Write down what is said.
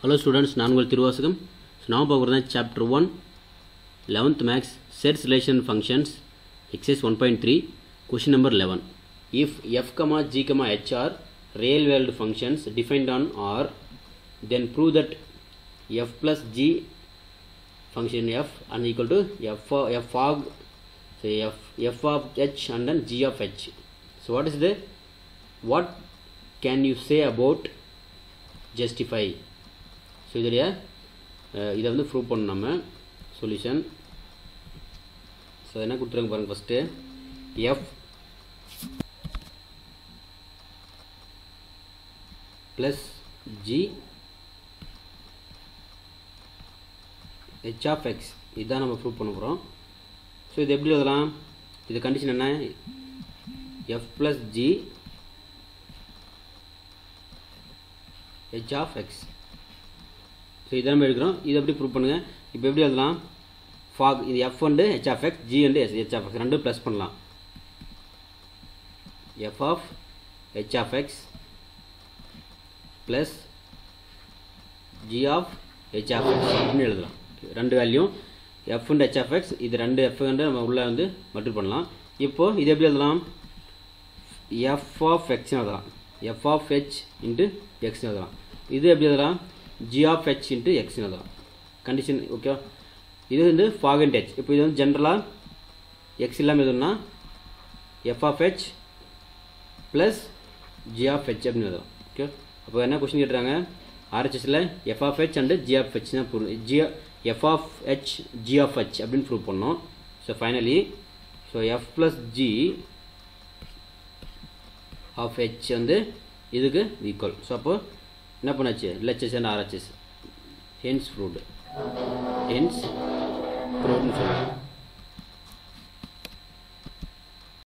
Hello students, நான் உங்கள் Thiruvasagam. So now பார்க்குறது chapter 1 11th max sets relation functions exercise 1.3 question number 11. If f, g, h are real valued functions defined on R, then prove that f plus g function f and equal to f of h and then g of h. So what can you say about justify? So இதை வந்து prove பண்ணணும் நம்ம solution. So என்ன கொடுத்துருங்க பாருங்கள். First F plus G H of X இதுதான் நம்ம prove பண்ண போகிறோம். ஸோ இது எப்படி எழுதலாம்? இது கண்டிஷன் என்ன? F plus G H of X. So இதை நம்ம எடுக்கிறோம். இதை எப்படி ப்ரூவ் பண்ணுங்கள்? இப்போ எப்படி எழுதலாம்? ஃபாக் இது F and H of X, G and H of X ரெண்டும் ப்ளஸ் பண்ணலாம். F of H of X plus G of H of X அப்படின்னு எழுதலாம். ரெண்டு value F and H of X, இது ரெண்டு எஃப் வந்து நம்ம உள்ளே வந்து மல்டிபிள் பண்ணலாம். இப்போது இது எப்படி எழுதலாம்? எஃப் ஆஃப் எக்ஸ்னு எழுதலாம். எஃப் ஆஃப் ஹெச் இன்ட்டு எக்ஸ்னு எழுதலாம். இது எப்படி எழுதலாம்? g of h into x எழுதலாம். Condition okay. இது வந்து fog and h. இப்போ இது வந்து ஜென்ரலாக x இல்லாமல் எதுனா f of h plus g of h அப்படின்னு எழுதலாம். ஓகே. அப்போ என்ன கொஸ்டின் கேட்டுறாங்க? RHSல f of h and g of h தான் prove f of h g of h அப்படின்னு ப்ரூவ் பண்ணோம். So finally f plus g of h வந்து இதுக்கு ஈக்குவல். ஸோ அப்போ என்ன பண்ணாச்சு? LHS and RHS hence proved ன்னு சொல்லலாம்.